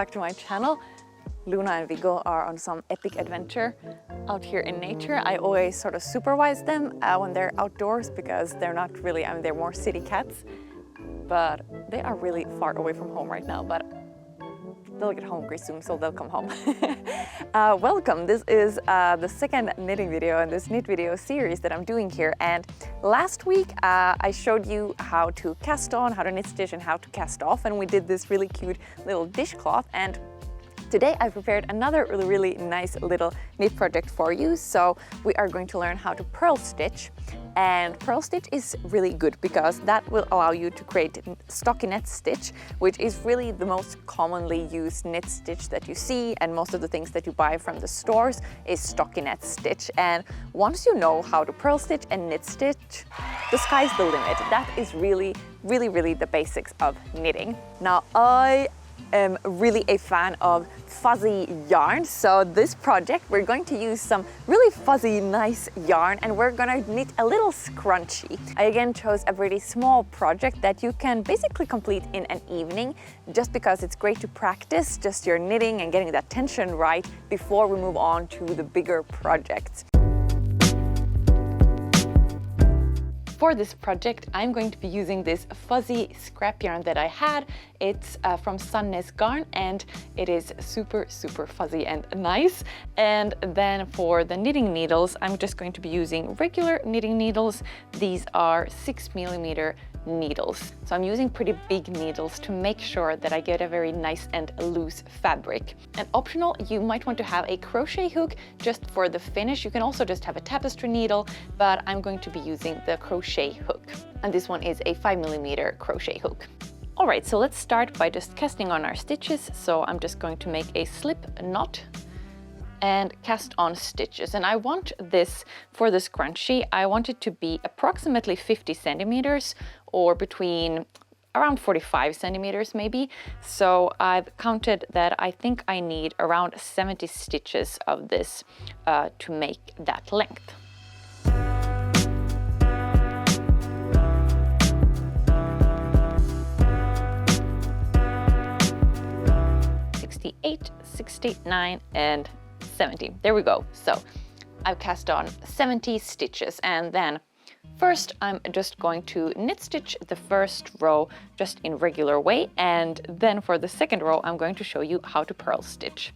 back to my channel. Luna and Viggo are on some epic adventure out here in nature. I always sort of supervise them when they're outdoors because they're not really, they're more city cats, but they are really far away from home right now, but they'll get hungry soon, so they'll come home. Welcome, this is the second knitting video in this knit video series that I'm doing here. And last week I showed you how to cast on, how to knit stitch and how to cast off, and we did this really cute little dishcloth. And today I prepared another really nice little knit project for you. So we are going to learn how to purl stitch. And purl stitch is really good because that will allow you to create stockinette stitch, which is really the most commonly used knit stitch that you see, and most of the things that you buy from the stores is stockinette stitch. And once you know how to purl stitch and knit stitch, the sky's the limit. That is really the basics of knitting. Now I am really a fan of fuzzy yarn, so this project we're going to use some really fuzzy nice yarn and we're gonna knit a little scrunchie. I again chose a pretty small project that you can basically complete in an evening, just because it's great to practice just your knitting and getting that tension right before we move on to the bigger projects. For this project, I'm going to be using this fuzzy scrap yarn that I had. It's from Sandnes Garn and it is super fuzzy and nice. And then for the knitting needles, I'm just going to be using regular knitting needles. These are 6mm needles. So I'm using pretty big needles to make sure that I get a very nice and loose fabric. And optional, you might want to have a crochet hook just for the finish. You can also just have a tapestry needle, but I'm going to be using the crochet hook. And this one is a 5mm crochet hook. All right, so let's start by just casting on our stitches. So I'm just going to make a slip knot and cast on stitches. And I want this, for the scrunchie, I want it to be approximately 50 centimeters or between around 45 centimeters maybe. So I've counted that I think I need around 70 stitches of this to make that length. '68, '69, and 70. There we go. So I've cast on 70 stitches, and then first I'm just going to knit stitch the first row just in regular way, and then for the second row I'm going to show you how to purl stitch.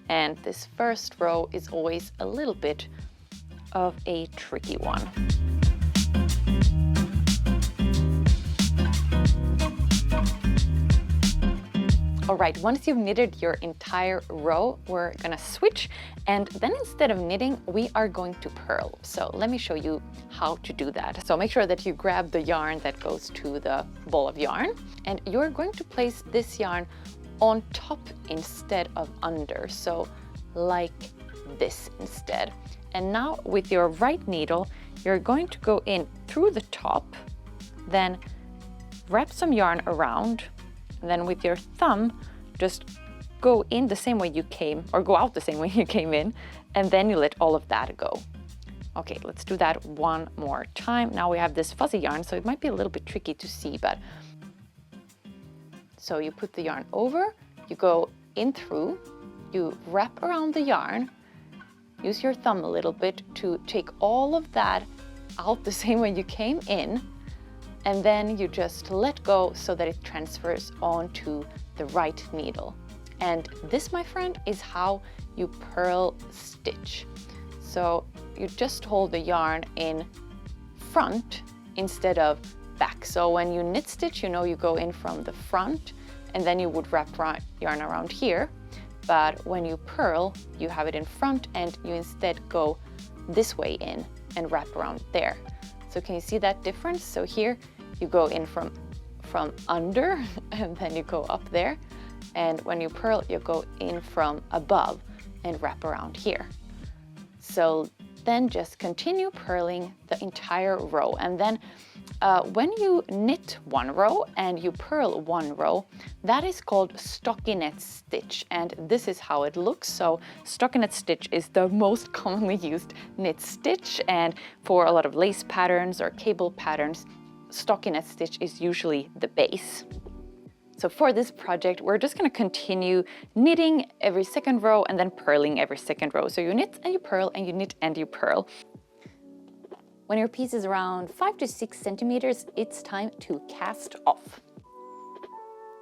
And this first row is always a little bit of a tricky one. All right, once you've knitted your entire row, we're gonna switch, and then instead of knitting, we are going to purl. So let me show you how to do that. So make sure that you grab the yarn that goes to the ball of yarn, and you're going to place this yarn on top instead of under, so like this instead. And now with your right needle, you're going to go in through the top, then wrap some yarn around, and then with your thumb, just go in the same way you came, or go out the same way you came in, and then you let all of that go. Okay, let's do that one more time. Now we have this fuzzy yarn, so it might be a little bit tricky to see, but so you put the yarn over, you go in through, you wrap around the yarn, use your thumb a little bit to take all of that out the same way you came in, and then you just let go so that it transfers onto the right needle. And this, my friend, is how you purl stitch. So you just hold the yarn in front instead of back. So when you knit stitch, you know you go in from the front and then you would wrap yarn around here. But when you purl, you have it in front and you instead go this way in and wrap around there. So can you see that difference? So here you go in from under and then you go up there. And when you purl, you go in from above and wrap around here. So then just continue purling the entire row. And then when you knit one row and you purl one row, that is called stockinette stitch. And this is how it looks. So stockinette stitch is the most commonly used knit stitch. And for a lot of lace patterns or cable patterns, stockinette stitch is usually the base. So for this project, we're just going to continue knitting every second row and then purling every second row. So you knit and you purl and you knit and you purl. When your piece is around 5 to 6 centimeters, it's time to cast off.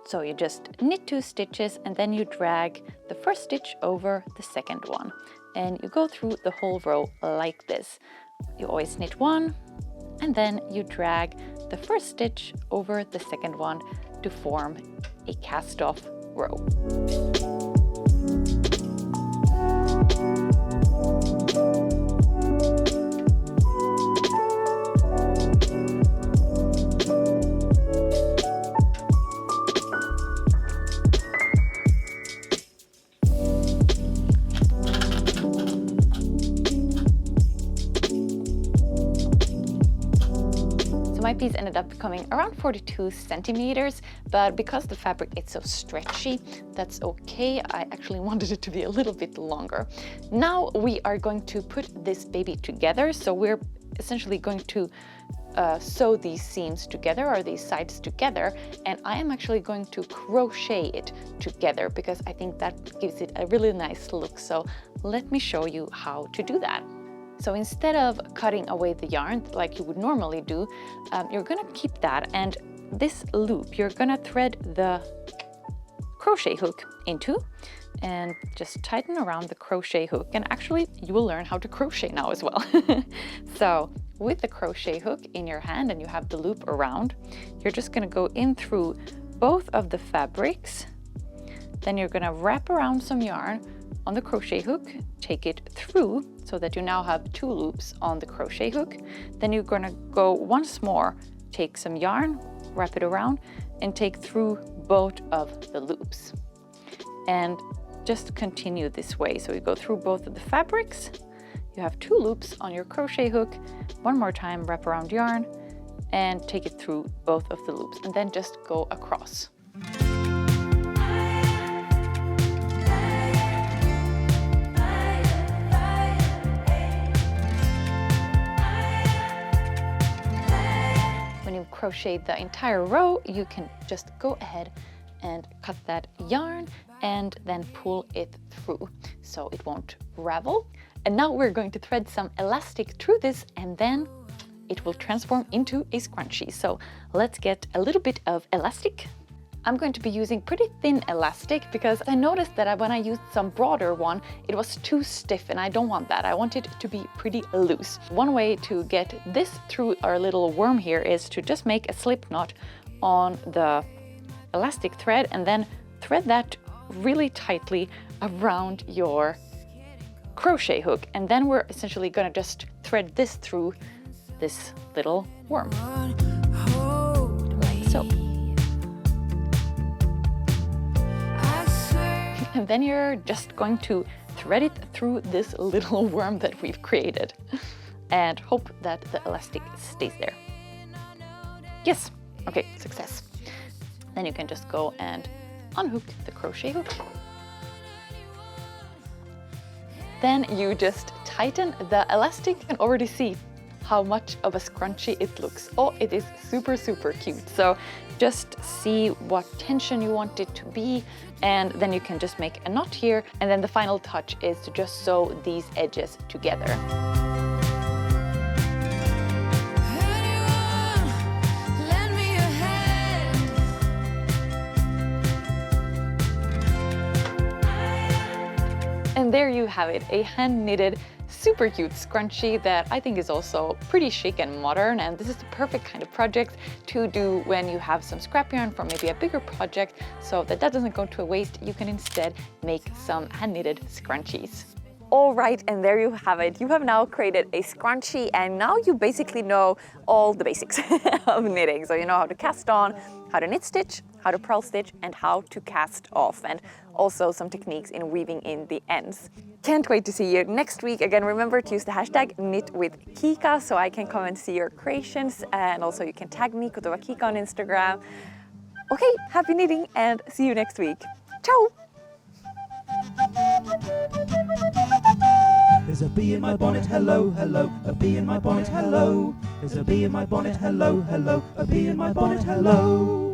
So you just knit 2 stitches and then you drag the first stitch over the second one. And you go through the whole row like this. You always knit 1 and then you drag the first stitch over the second one to form a cast off row. My piece ended up becoming around 42 centimeters, but because the fabric is so stretchy, that's okay. I actually wanted it to be a little bit longer. Now we are going to put this baby together. So we're essentially going to sew these seams together, or these sides together, and I am actually going to crochet it together because I think that gives it a really nice look. So let me show you how to do that. So instead of cutting away the yarn like you would normally do, you're gonna keep that, and this loop you're gonna thread the crochet hook into and just tighten around the crochet hook. And actually you will learn how to crochet now as well. So with the crochet hook in your hand and you have the loop around, you're just gonna go in through both of the fabrics. Then you're gonna wrap around some yarn on the crochet hook, take it through so that you now have 2 loops on the crochet hook. Then you're gonna go once more, take some yarn, wrap it around and take through both of the loops. And just continue this way. So you go through both of the fabrics, you have 2 loops on your crochet hook, one more time wrap around yarn and take it through both of the loops and then just go across. Crochet the entire row, you can just go ahead and cut that yarn and then pull it through so it won't ravel. And now we're going to thread some elastic through this and then it will transform into a scrunchie. So let's get a little bit of elastic. I'm going to be using pretty thin elastic because I noticed that when I used some broader one, it was too stiff and I don't want that. I want it to be pretty loose. One way to get this through our little worm here is to just make a slip knot on the elastic thread and then thread that really tightly around your crochet hook. And then we're essentially gonna just thread this through this little worm, like so. And then you're just going to thread it through this little worm that we've created and hope that the elastic stays there. Yes, okay, success. Then you can just go and unhook the crochet hook. Then you just tighten the elastic. You can already see how much of a scrunchie it looks. Oh, it is super, super cute. So just see what tension you want it to be, and then you can just make a knot here. And then the final touch is to just sew these edges together. And there you have it, a hand-knitted, super cute scrunchie that I think is also pretty chic and modern, and this is the perfect kind of project to do when you have some scrap yarn from maybe a bigger project, so that doesn't go to waste. You can instead make some hand-knitted scrunchies. All right, and there you have it. You have now created a scrunchie, and now you basically know all the basics of knitting. So you know how to cast on, how to knit stitch, how to purl stitch, and how to cast off, and also some techniques in weaving in the ends. Can't wait to see you next week. Again, remember to use the hashtag knitwithkika so I can come and see your creations, and also you can tag me, Kika, on Instagram. Okay, happy knitting and see you next week. Ciao! There's a bee in my bonnet, hello, hello. A bee in my bonnet, hello. There's a bee in my bonnet, hello, hello. A bee in my bonnet, hello.